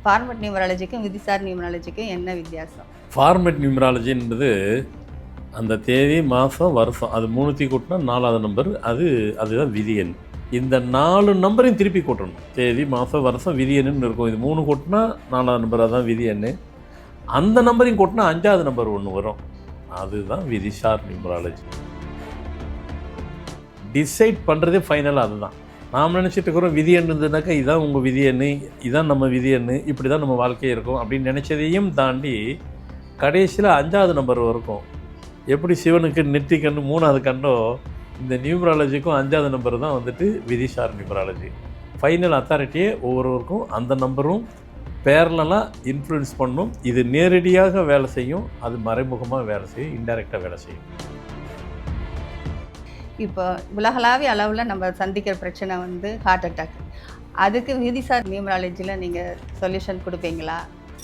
Format நியூமராலஜிக்கும் விதிசார் நியூமராலஜிக்கும் என்ன வித்தியாசம்? Format நியூமராலஜின்றது அந்த தேதி, மாதம், வருஷம் அது மூணுத்தையும் கூட்டினா 4வது நம்பர். அதுதான் விதி எண். இந்த 4 நம்பரையும் திருப்பி கூட்டணும். தேதி, மாதம், வருஷம், விதி எண்ணுன்னு இருக்கும். இது 3 கூட்டினா 4வது நம்பர், அதுதான் விதி எண். அந்த நம்பரையும் கூட்டினா 5வது நம்பர் ஒன்று வரும். அதுதான் விதிசார் நியூமராலஜி. டிசைட் பண்ணுறதே ஃபைனலாக அதுதான். நாம் நினச்சிட்டு இருக்கிறோம் விதி எண் இருந்ததுனாக்கா இதுதான் உங்கள் விதி எண், இதுதான் நம்ம விதி எண், இப்படி தான் நம்ம வாழ்க்கையே இருக்கும் அப்படின்னு நினச்சதையும் தாண்டி கடைசியில் 5வது நம்பர் இருக்கும். எப்படி சிவனுக்கு நெற்றி கண்ணு 3வது கண்டோ, இந்த நியூமராலஜிக்கும் 5வது நம்பர் தான் வந்துட்டு விதிசார் நியூமராலஜி. ஃபைனல் அத்தாரிட்டியே ஒவ்வொருவருக்கும் அந்த நம்பரும் பேரலாக இன்ஃப்ளூயன்ஸ் பண்ணும். இது நேரடியாக வேலை செய்யும், அது மறைமுகமாக வேலை செய்யும், இன்டைரக்டாக வேலை செய்யும். இப்போ உலகளாவிய அளவில் நம்ம சந்திக்கிற பிரச்சனை வந்து ஹார்ட் அட்டாக். அதுக்கு விதிசார் நியூமராலஜியில் நீங்கள் சொல்யூஷன் கொடுப்பீங்களா?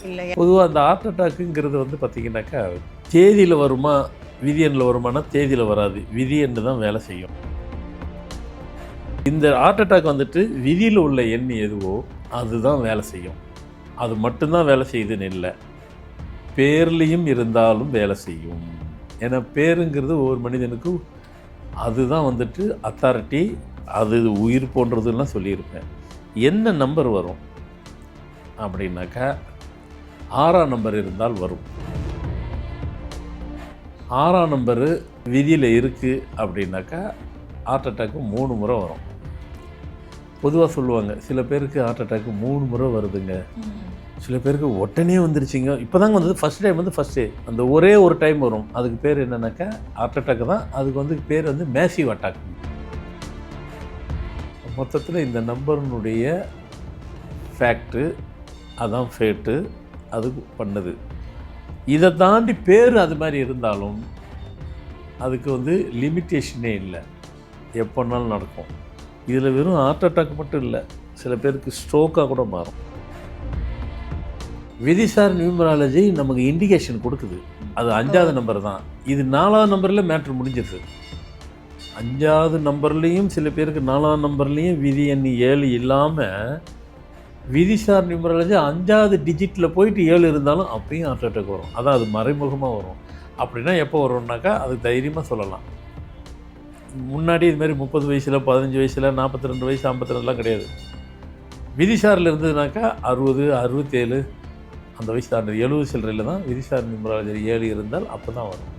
இல்லை பொதுவாக அந்த ஹார்ட் அட்டாக்குங்கிறது வந்து பார்த்திங்கனாக்கா தேதியில் வருமா விதி எண்ணில் வருமானா தேதியில் வராது, விதி எண்ணு தான் வேலை செய்யும். இந்த ஹார்ட் அட்டாக் வந்துட்டு விதியில் உள்ள எண் எதுவோ அதுதான் வேலை செய்யும். அது மட்டும்தான் வேலை செய்யுதுன்னு இல்லை, பேர்லேயும் இருந்தாலும் வேலை செய்யும். ஏன்னா பேருங்கிறது ஒவ்வொரு மனிதனுக்கும் அதுதான் வந்துட்டு அத்தாரிட்டி, அது உயிர் போன்றதுலாம் சொல்லியிருப்பேன். என்ன நம்பர் வரும் அப்படின்னாக்கா 6ஆம் நம்பர் இருந்தால் வரும். 6ஆம் நம்பரு விதியில் இருக்குது அப்படின்னாக்கா ஹார்ட் அட்டாக்கு 3 முறை வரும். பொதுவாக சொல்லுவாங்க சில பேருக்கு ஹார்ட் அட்டாக்கு 3 முறை வருதுங்க, சில பேருக்கு உடனே வந்துருச்சிங்க. இப்போ தாங்க வந்தது, ஃபஸ்ட் டைம் வந்து ஃபஸ்ட்டு அந்த ஒரே ஒரு டைம் வரும். அதுக்கு பேர் என்னன்னாக்கா ஹார்ட் அட்டாக்கு தான். அதுக்கு வந்து பேர் வந்து மேசிவ் அட்டாக். மொத்தத்தில் இந்த நம்பர்னுடைய ஃபேக்ட்டு அதான் ஃபேட்டு அது பண்ணுது. இதை தாண்டி பேர் அது மாதிரி இருந்தாலும் அதுக்கு வந்து லிமிட்டேஷனே இல்லை, எப்போனாலும் நடக்கும். இதில் வெறும் ஹார்ட் அட்டாக் மட்டும் இல்லை, சில பேருக்கு ஸ்ட்ரோக்காக கூட மாறும். விதிசார் நியூமராலஜி நமக்கு இண்டிகேஷன் கொடுக்குது, அது 5வது நம்பர் தான். இது 4வது நம்பரில் மேட்ரு முடிஞ்சிருது. 5வது நம்பர்லேயும் சில பேருக்கு 4வது நம்பர்லேயும் விதி எண் 7 இல்லாமல் விதிசார் நியூமராலஜி 5வது டிஜிட்டில் போயிட்டு 7 இருந்தாலும் அப்பயும் ஹார்ட் அட்டாக் வரும். அதான் அது மறைமுகமாக வரும். அப்படின்னா எப்போ வரும்னாக்கா அது தைரியமாக சொல்லலாம். முன்னாடி இதுமாரி 30 வயசில், 15 வயசில், 42 வயசு, 52லாம் கிடையாது. விதிசாரில் இருந்ததுனாக்கா 60, 67 அந்த வயசு தாண்டி 70 சில்லறையில் தான் விதிசார் நியூமராலஜி 7 இருந்தால் அப்போ தான் வரும்.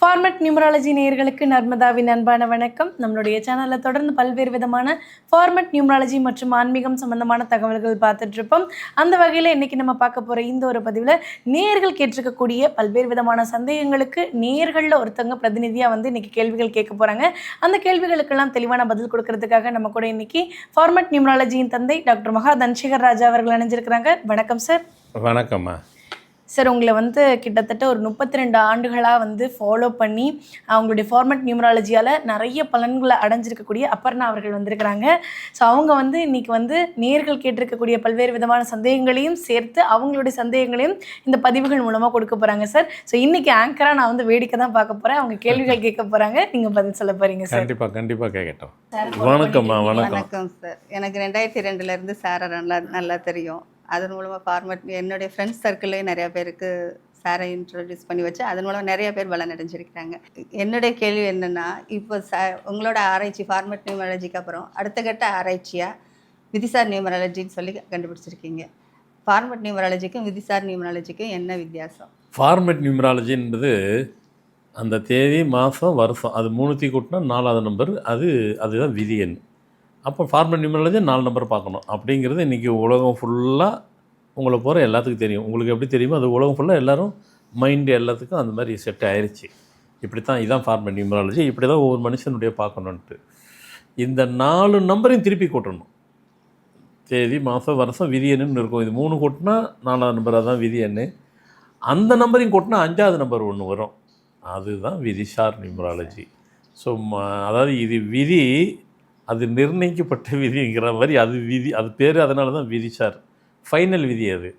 ஃபார்மட் நியூமராலஜி நேயர்களுக்கு நர்மதாவின் அன்பான வணக்கம். நம்மளுடைய சேனலில் தொடர்ந்து பல்வேறு விதமான ஃபார்மட் நியூமராலஜி மற்றும் ஆன்மீகம் சம்பந்தமான தகவல்கள் பார்த்துட்ருப்போம். அந்த வகையில் இன்றைக்கி நம்ம பார்க்க போகிற இந்த ஒரு பதிவில் நேயர்கள் கேட்டிருக்கக்கூடிய பல்வேறு விதமான சந்தேகங்களுக்கு நேயர்களில் ஒருத்தவங்க பிரதிநிதியாக வந்து இன்றைக்கி கேள்விகள் கேட்க போகிறாங்க. அந்த கேள்விகளுக்கெல்லாம் தெளிவான பதில் கொடுக்கறதுக்காக நம்ம கூட இன்றைக்கி ஃபார்மட் நியூமராலஜியின் தந்தை டாக்டர் மகா தன்சேகர் ராஜா அவர்கள் இணைஞ்சிருக்கிறாங்க. வணக்கம் சார். வணக்கம்மா. சார், உங்களை வந்து கிட்டத்தட்ட ஒரு 32 ஆண்டுகளாக வந்து ஃபாலோ பண்ணி அவங்களுடைய ஃபார்மட் நியூமராலஜியால் நிறைய பலன்களை அடைஞ்சிருக்கக்கூடிய அப்பர்ணா அவர்கள் வந்திருக்கிறாங்க. ஸோ அவங்க வந்து இன்றைக்கி வந்து நேர்கள் கேட்டிருக்கக்கூடிய பல்வேறு விதமான சந்தேகங்களையும் சேர்த்து அவங்களுடைய சந்தேகங்களையும் இந்த பதிவுகள் மூலமாக கொடுக்க போகிறாங்க சார். ஸோ இன்றைக்கி ஆங்கராக நான் வந்து வேடிக்கை தான் பார்க்க போகிறேன், அவங்க கேள்விகள் கேட்க போகிறாங்க, நீங்கள் பதில் சொல்ல போகிறீங்க சார். கண்டிப்பாக கேட்கட்டும். வணக்கம்மா. வணக்கம் சார். எனக்கு 2002 சாரை நல்லா தெரியும். அதன் மூலமாக ஃபார்மட் என்னுடைய ஃப்ரெண்ட்ஸ் சர்க்கிள்லேயும் நிறையா பேருக்கு சாரை இன்ட்ரடியூஸ் பண்ணி வச்சு அதன் மூலம் நிறைய பேர் பலனடைஞ்சிருக்கிறாங்க. என்னுடைய கேள்வி என்னென்னா, இப்போ உங்களோட ஆராய்ச்சி ஃபார்மட் நியூமராலஜிக்கு அப்புறம் அடுத்த கட்ட ஆராய்ச்சியாக விதிசார் நியூமராலஜின்னு சொல்லி கண்டுபிடிச்சிருக்கீங்க. ஃபார்மட் நியூமராலஜிக்கும் விதிசார் நியூமராலஜிக்கும் என்ன வித்தியாசம்? ஃபார்மட் நியூமராலஜின்றது அந்த தேதி, மாதம், வருஷம் அது மூணுத்தையும் கூட்டினா 4வது நம்பர், அதுதான் விதி எண். அப்போ ஃபார்மட் நியூமராலஜி 4 நம்பர் பார்க்கணும் அப்படிங்கிறது இன்றைக்கி உலகம் ஃபுல்லாக உங்களை போகிற எல்லாத்துக்கும் தெரியும். உங்களுக்கு எப்படி தெரியுமோ அது உலகம் ஃபுல்லாக எல்லோரும் மைண்டு எல்லாத்துக்கும் அந்த மாதிரி செட் ஆயிடுச்சு. இப்படி தான் இதான் ஃபார்மட் நியூமராலஜி, இப்படி தான் ஒவ்வொரு மனுஷனுடைய பார்க்கணுன்ட்டு. இந்த 4 நம்பரையும் திருப்பி கூட்டணும். தேதி, மாதம், வருஷம், விதி எண்ணுன்னு இருக்கும். இது 3 கூட்டினா 4வது நம்பர், அதுதான் விதி எண். அந்த நம்பரையும் கூட்டினா 5வது நம்பர் ஒன்று வரும். அதுதான் விதிசார் நியூமராலஜி. ஸோ அதாவது இது விதி, அது நிர்ணயிக்கப்பட்ட விதிங்கிற மாதிரி அது விதி, அது பேர், அதனால தான் விதிசார் ஃபைனல் விதி அது.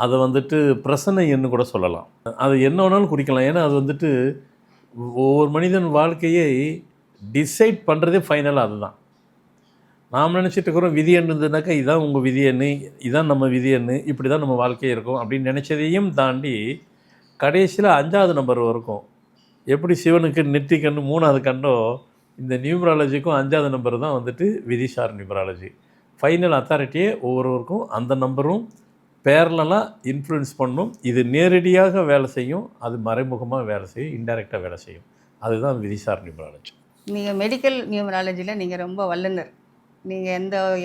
அதை வந்துட்டு பிரசன்ன எண்ணு கூட சொல்லலாம். அது என்ன வேணாலும் குறிக்கலாம். ஏன்னா அது வந்துட்டு ஒவ்வொரு மனிதன் வாழ்க்கையை டிசைட் பண்ணுறதே ஃபைனலாக அதுதான். நாம் நினச்சிட்டு இருக்கிறோம் விதி எண் இருந்ததுனாக்கா இதான் உங்கள் விதி எண்ணு, இதான் நம்ம விதி எண்ணு, இப்படி தான் நம்ம வாழ்க்கையே இருக்கும் அப்படின்னு நினச்சதையும் தாண்டி கடைசியில் 5வது நம்பர் வரைக்கும் எப்படி சிவனுக்கு நெற்றி கண்ணு 3வது கண்டோ, இந்த நியூமராலஜிக்கும் 5வது நம்பர் தான் வந்துட்டு விதிசார் நியூமராலஜி. ஃபைனல் அத்தாரிட்டியே ஒவ்வொருவருக்கும் அந்த நம்பரும் பேரலாக இன்ஃப்ளூயன்ஸ் பண்ணும். இது நேரடியாக வேலை செய்யும், அது மறைமுகமாக வேலை செய்யும், இன்டைரக்டாக வேலை செய்யும். அதுதான் விதிசார் நியூமராலஜி. நீங்கள் மெடிக்கல் நியூமராலஜியில் நீங்கள் ரொம்ப வல்லுனர். நீங்கள்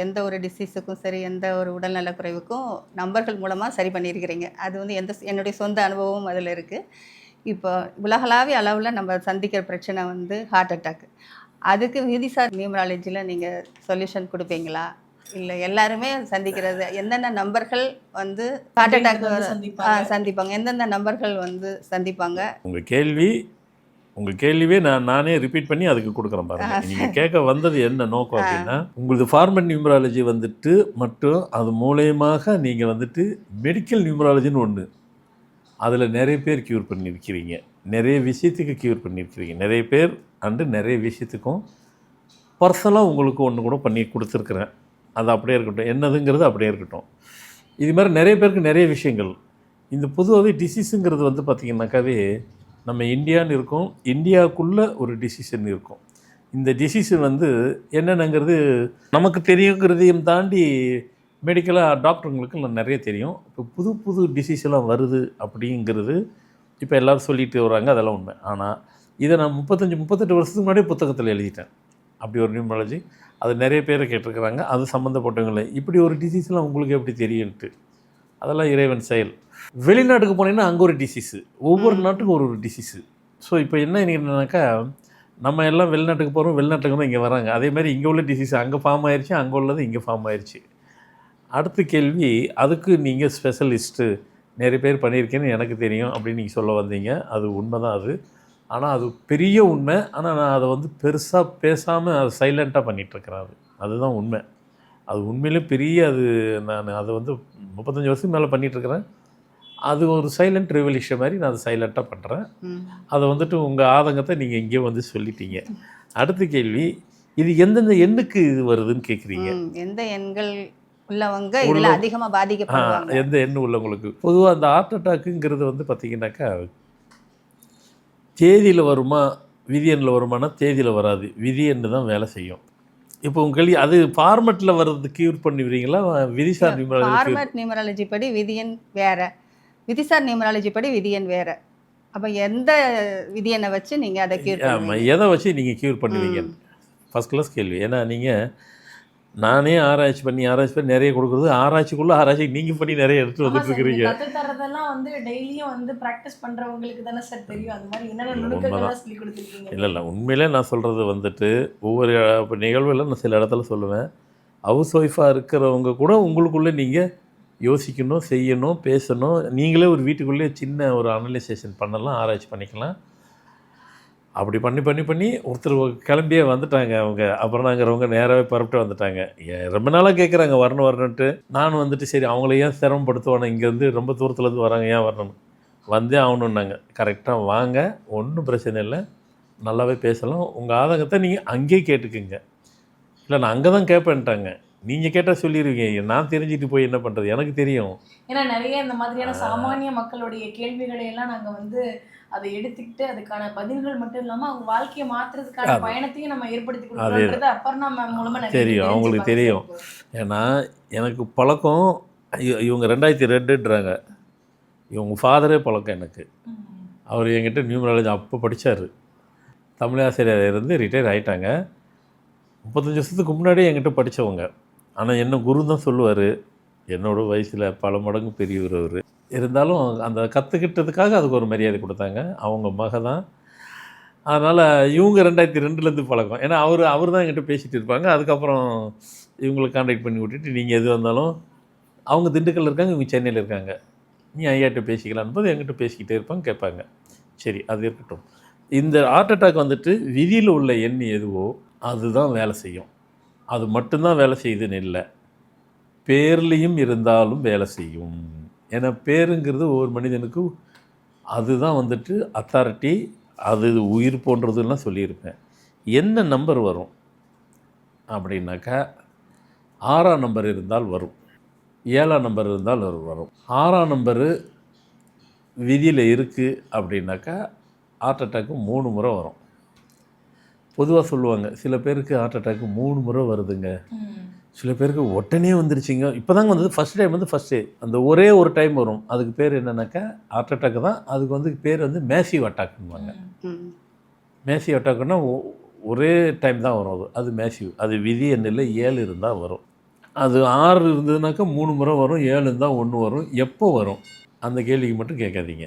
எந்த ஒரு டிசீஸுக்கும் சரி, எந்த ஒரு உடல்நல குறைவுக்கும் நம்பர்கள் மூலமாக சரி பண்ணியிருக்கிறீங்க. அது வந்து என்னுடைய சொந்த அனுபவம் அதில் இருக்குது. இப்போ உலகளாவிய அளவில் நம்ம சந்திக்கிற பிரச்சனை வந்து ஹார்ட் அட்டாக். அதுக்கு விதிசார் நியூமராலஜியில் நீங்கள் சொல்யூஷன் கொடுப்பீங்களா? இல்லை எல்லாருமே சந்திக்கிறது எந்தெந்த நம்பர்கள் வந்து ஹார்ட் அட்டாக் சந்திப்பாங்க, எந்தெந்த நம்பர்கள் வந்து சந்திப்பாங்க? உங்கள் கேள்வியே நானே ரிப்பீட் பண்ணி அதுக்கு கொடுக்குறேன் பாருங்க. நீங்கள் கேட்க வந்தது என்ன நோக்கம் அப்படின்னா, உங்களது ஃபார்மல் நியூமராலஜி வந்துட்டு மட்டும் அது மூலயமாக நீங்கள் வந்துட்டு மெடிக்கல் நியூமராலஜின்னு ஒன்று, அதில் நிறைய பேர் க்யூர் பண்ணியிருக்கிறீங்க, நிறைய விஷயத்துக்கு க்யூர் பண்ணியிருக்கிறீங்க, நிறைய பேர் நிறைய விஷயத்துக்கும் பர்சனலாக உங்களுக்கு ஒன்று கூட பண்ணி கொடுத்துருக்குறேன். அது அப்படியே இருக்கட்டும், என்னதுங்கிறது அப்படியே இருக்கட்டும். இது மாதிரி நிறைய பேருக்கு நிறைய விஷயங்கள். இந்த பொதுவாகவே டிசீஸுங்கிறது வந்து பார்த்திங்கனாக்காவே நம்ம இந்தியான்னு இருக்கோம், இந்தியாவுக்குள்ளே ஒரு டிசிஷன் இருக்கும். இந்த டிசீஸு வந்து என்னென்னங்கிறது நமக்கு தெரியுங்கிறதையும் தாண்டி மெடிக்கலாக டாக்டருங்களுக்கு நிறைய தெரியும். இப்போ புது டிசீஸ் எல்லாம் வருது அப்படிங்கிறது இப்போ எல்லோரும் சொல்லிட்டு வராங்க, அதெல்லாம் உண்மை. ஆனால் இதை நான் 38 வருஷத்துக்கு முன்னாடியே புத்தகத்தில் எழுதிட்டேன். அப்படி ஒரு நியூமராலஜி அது நிறைய பேரை கேட்டிருக்கிறாங்க. அது சம்மந்தப்பட்டவங்களே இப்படி ஒரு டிசீஸ்லாம் உங்களுக்கு எப்படி தெரியுன்ட்டு, அதெல்லாம் இறைவன் செயல். வெளிநாட்டுக்கு போனீங்கன்னா அங்கே ஒரு டிசீஸு, ஒவ்வொரு நாட்டுக்கும் ஒரு டிசீஸு. ஸோ இப்போ என்னன்னாக்கா நம்ம எல்லாம் வெளிநாட்டுக்கு போகிறோம், வெளிநாட்டுக்கு இங்கே வராங்க. அதே மாதிரி இங்கே உள்ள டிசீஸ் அங்கே ஃபார்ம் ஆயிடுச்சு, அங்கே உள்ளது இங்கே ஃபார்ம் ஆயிடுச்சு. அடுத்த கேள்வி, அதுக்கு நீங்கள் ஸ்பெஷலிஸ்ட்டு நிறைய பேர் பண்ணியிருக்கேன்னு எனக்கு தெரியும் அப்படின்னு நீங்கள் சொல்ல வந்தீங்க. அது உண்மை தான் அது. ஆனால் அது பெரிய உண்மை. ஆனால் நான் அதை வந்து பெருசாக பேசாமல் அதை சைலண்ட்டாக பண்ணிகிட்ருக்கிறேன். அதுதான் உண்மை. அது உண்மையிலே பெரிய நான் அதை வந்து 35 வருஷத்துக்கு மேலே பண்ணிகிட்ருக்கிறேன். அது ஒரு சைலண்ட் ரெவல்யூஷன் மாதிரி நான் அதை சைலண்ட்டாக பண்ணுறேன். அதை வந்துட்டு உங்கள் ஆதங்கத்தை நீங்கள் இங்கே வந்து சொல்லிட்டீங்க. அடுத்த கேள்வி, இது எந்தெந்த எண்ணுக்கு இது வருதுன்னு கேட்குறீங்க. எந்த எண்கள் உள்ளவங்க இதில் அதிகமாக பாதிக்கப்படுவாங்க? எந்த எண்ணு உள்ளவங்களுக்கு பொதுவாக அந்த ஹார்ட் அட்டாக்குங்கிறது வந்து பார்த்திங்கனாக்கா தேதியில் வருமா விதி எண்ணில் வருமானா தேதியில் வராது, விதி எண்ணு தான் வேலை செய்யும். இப்போ உங்களுக்கு அது ஃபார்மெட்டில் வர்றது க்யூர் பண்ணிடுவீங்களா? விதிசார் நியூமராலஜி படி விதி எண் வேறு, விதிசார் நியூமராலஜி படி விதி எண் வேறு. அப்போ எந்த விதி எண்ணை வச்சு நீங்கள் அதை க்யூர் பண்ணுவீங்க? எதை வச்சு நீங்கள் க்யூர் பண்ணுவீங்க? ஃபஸ்ட் கிளாஸ் கேள்வி. ஏன்னா நீங்கள் நானே ஆராய்ச்சி பண்ணி நிறைய கொடுக்குறது, ஆராய்ச்சிக்குள்ளே ஆராய்ச்சி நீங்கள் பண்ணி நிறைய எடுத்து வந்துட்டு இருக்கிறீங்க. கற்றுத்தரதெல்லாம் வந்து டெய்லியும் வந்து ப்ராக்டிஸ் பண்ணுறவங்களுக்கு தானே சார் தெரியும். அது மாதிரி என்னென்ன நுணுக்கங்கள்லாம் சொல்லி கொடுத்துருக்கீங்க? இல்லை உண்மையிலே நான் சொல்கிறது வந்துட்டு ஒவ்வொரு நிகழ்வுல நான் சில இடத்துல சொல்லுவேன், ஹவுஸ் ஒய்ஃபாக இருக்கிறவங்க கூட உங்களுக்குள்ளே நீங்கள் யோசிக்கணும், செய்யணும், பேசணும். நீங்களே ஒரு வீட்டுக்குள்ளே சின்ன ஒரு அனலைசேஷன் பண்ணலாம், ஆராய்ச்சி பண்ணிக்கலாம். அப்படி பண்ணி ஒருத்தர் கிளம்பியே வந்துட்டாங்க அவங்க. அப்புறம் நாங்கிறவங்க நேராகவே பரப்பிட்டு வந்துட்டாங்க. ரொம்ப நாளாக கேட்குறாங்க வரணுன்ட்டு. நான் வந்துட்டு சரி அவங்கள ஏன் சிரமப்படுத்துவானே, இங்கேருந்து ரொம்ப தூரத்துலேருந்து வராங்க, ஏன் வரணும், வந்தே ஆகணுன்னாங்க. கரெக்டாக வாங்க, ஒன்றும் பிரச்சனை இல்லை, நல்லாவே பேசலாம். உங்கள் ஆதங்கத்தை நீங்கள் அங்கேயே கேட்டுக்குங்க. இல்லை நான் அங்கே தான் கேட்பேன்ட்டாங்க. நீங்கள் கேட்டால் சொல்லிடுவீங்க, நான் தெரிஞ்சுட்டு போய் என்ன பண்ணுறது, எனக்கு தெரியும். ஏன்னா நிறைய இந்த மாதிரியான சாமானிய மக்களுடைய கேள்விகளை எல்லாம் நாங்கள் வந்து அதை எடுத்துக்கிட்டு அதுக்கான பதில்கள் மட்டும் இல்லாமல் அவங்க வாழ்க்கையை மாற்றுறதுக்கான பயணத்தையும் நம்ம ஏற்படுத்தி கொடுக்குறது அப்புறம் நம்ம மூலமாக தெரியும், அவங்களுக்கு தெரியும். ஏன்னா எனக்கு பழக்கம், இவங்க 2002ன்றாங்க, இவங்க ஃபாதரே பழக்கம் எனக்கு. அவர் என்கிட்ட நியூமராலஜி அப்போ படித்தார், தமிழாசிரியர் இருந்து ரிட்டையர் ஆகிட்டாங்க. 35 வருஷத்துக்கு முன்னாடியே என்கிட்ட படித்தவங்க. ஆனால் என்ன குரு தான் சொல்லுவார், என்னோடய வயசில் பல மடங்கு பெரியவர் அவர். இருந்தாலும் அந்த கற்றுக்கிட்டதுக்காக அதுக்கு ஒரு மரியாதை கொடுத்தாங்க. அவங்க மக தான். அதனால் இவங்க 2002லேருந்து பழக்கம். ஏன்னா அவர் தான் என்கிட்ட பேசிகிட்டு இருப்பாங்க. அதுக்கப்புறம் இவங்களை கான்டாக்ட் பண்ணி விட்டுட்டு நீங்கள் எது வந்தாலும், அவங்க திண்டுக்கல்ல இருக்காங்க, இவங்க சென்னையில் இருக்காங்க, நீ ஐயாட்ட பேசிக்கலான்னு போது என்கிட்ட பேசிக்கிட்டே இருப்பாங்க, கேட்பாங்க. சரி அது இருக்கட்டும். இந்த ஹார்ட் அட்டாக் வந்துட்டு விதியில் உள்ள எண் எதுவோ அதுதான் வேலை செய்யும். அது மட்டும்தான் வேலை செய்யுதுன்னு இல்லை, பேர்லேயும் இருந்தாலும் வேலை செய்யும். ஏன்னா பேருங்கிறது ஒவ்வொரு மனிதனுக்கும் அதுதான் வந்துட்டு அத்தாரிட்டி, அது உயிர் போன்றதுலாம் சொல்லியிருப்பேன். என்ன நம்பர் வரும் அப்படின்னாக்கா 6ஆம் நம்பர் இருந்தால் வரும், 7ஆம் நம்பர் இருந்தால் வரும். 6ஆம் நம்பரு விதியில் இருக்குது அப்படின்னாக்கா ஹார்ட் அட்டாக்கு 3 முறை வரும். பொதுவாக சொல்லுவாங்க சில பேருக்கு ஹார்ட் அட்டாக்கு 3 முறை வருதுங்க, சில பேருக்கு உடனே வந்துருச்சுங்க. இப்போ தாங்க வந்தது, ஃபஸ்ட் டைம் வந்து ஃபஸ்ட்டு அந்த ஒரே ஒரு டைம் வரும். அதுக்கு பேர் என்னன்னாக்கா ஹார்ட் அட்டாக்கு தான். அதுக்கு வந்து பேர் வந்து மேசிவ் அட்டாக்குன்னுவாங்க. மேசிவ் அட்டாக்குன்னா ஒரே டைம் தான் வரும். அது மேசிவ். அது விதி எண்ணில் 7 இருந்தால் வரும். அது 6 இருந்ததுனாக்கா 3 முறை வரும், 7 இருந்தால் 1 வரும். எப்போ வரும் அந்த கேள்விக்கு மட்டும் கேட்காதீங்க.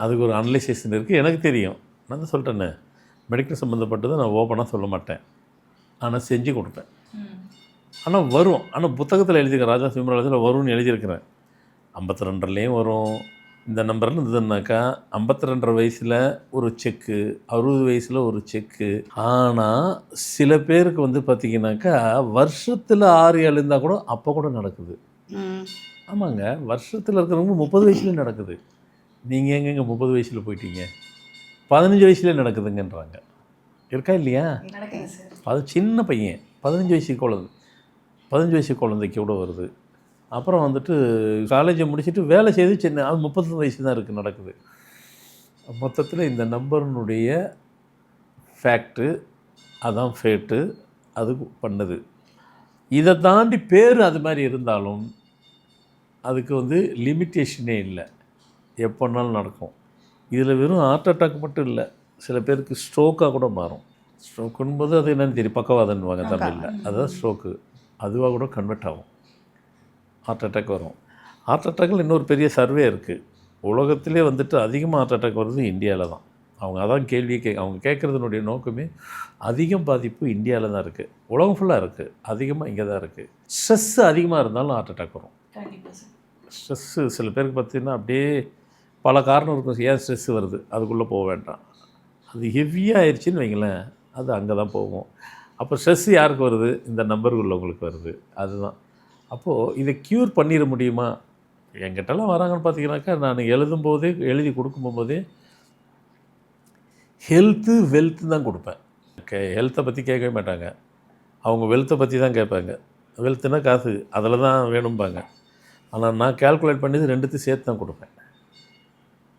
அதுக்கு ஒரு அனலைசேஷன் இருக்குது, எனக்கு தெரியும். நான் தான் சொல்லிட்டேன்னே, மெடிக்கல் சம்மந்தப்பட்டதை நான் ஓப்பனாக சொல்ல மாட்டேன், ஆனால் செஞ்சு கொடுப்பேன். ஆனால் வரும். ஆனால் புத்தகத்தில் எழுதியிருக்கேன், ராஜா நியூமராலஜியில் வரும்னு எழுதியிருக்கிறேன். 52லேயும் வரும். இந்த நம்பரில் இருந்ததுனாக்கா 52 வயசில் ஒரு செக்கு, 60 வயசில் ஒரு செக்கு. ஆனால் சில பேருக்கு வந்து பார்த்திங்கனாக்கா வருஷத்தில் 6-7 இருந்தால் கூட அப்போ கூட நடக்குது. ஆமாங்க, வருஷத்தில் இருக்கிறவங்க 30 வயசுலேயும் நடக்குது. நீங்கள் எங்கெங்க 30 வயசில் போயிட்டீங்க? 15 வயசுலேயே நடக்குதுங்கன்றாங்க. இருக்கா இல்லையா? அது சின்ன பையன் 15 வயசு குழந்தை, 15 வயசு குழந்தைக்கு கூட வருது. அப்புறம் வந்துட்டு காலேஜை முடிச்சுட்டு வேலை செய்து சின்ன, அது 30 வயசு தான் இருக்குது, நடக்குது. மொத்தத்தில் இந்த நம்பர்னுடைய ஃபேக்ட்டு அதான் ஃபேட்டு, அது பண்ணுது. இதை தாண்டி பேர் அது மாதிரி இருந்தாலும் அதுக்கு வந்து லிமிட்டேஷனே இல்லை, எப்போனாலும் நடக்கும். இதில் வெறும் ஹார்ட் அட்டாக் மட்டும் இல்லை, சில பேருக்கு ஸ்ட்ரோக்காக கூட மாறும். ஸ்ட்ரோக்குன்போது அது என்னென்னு தெரியும், பக்கவாதன்னுவாங்க தமிழில். அதுதான் ஸ்ட்ரோக்கு. அதுவாக கூட கன்வெர்ட் ஆகும், ஹார்ட் அட்டாக் வரும். ஹார்ட் அட்டாக்கில் இன்னொரு பெரிய சர்வே இருக்குது. உலகத்திலே வந்துட்டு அதிகமாக ஹார்ட் அட்டாக் வருது இந்தியாவில் தான். அவங்க அதான் கேள்வியே அவங்க கேட்குறதுனுடைய நோக்கமே அதிகம் பாதிப்பு இந்தியாவில் தான் இருக்குது. உலகம் ஃபுல்லாக இருக்குது, அதிகமாக இங்கே தான் இருக்குது. ஸ்ட்ரெஸ்ஸு அதிகமாக இருந்தாலும் ஹார்ட் அட்டாக் வரும். ஸ்ட்ரெஸ்ஸு சில பேருக்கு பார்த்திங்கன்னா அப்படியே பல காரணம் இருக்கும் ஏன் ஸ்ட்ரெஸ்ஸு வருது, அதுக்குள்ளே போக வேண்டாம். அது ஹெவியாக ஆயிடுச்சின்னு வைங்களேன், அது அங்கே தான் போகும். அப்போ ஸ்ட்ரெஸ்ஸு யாருக்கு வருது? இந்த நம்பர் உள்ளவங்களுக்கு வருது. அதுதான். அப்போது இதை க்யூர் பண்ணிட முடியுமா? என்கிட்டலாம் வராங்கன்னு பார்த்தீங்கன்னாக்கா, நான் எழுதும்போதே எழுதி கொடுக்கும்போதே ஹெல்த்து வெல்த்து தான் கொடுப்பேன். ஹெல்த்தை பற்றி கேட்கவே மாட்டாங்க, அவங்க வெல்த்தை பற்றி தான் கேட்பாங்க. வெல்த்துனா காசு, அதில் தான் வேணும்பாங்க. ஆனால் நான் கால்குலேட் பண்ணி ரெண்டுத்தையும் சேர்த்து தான் கொடுப்பேன்.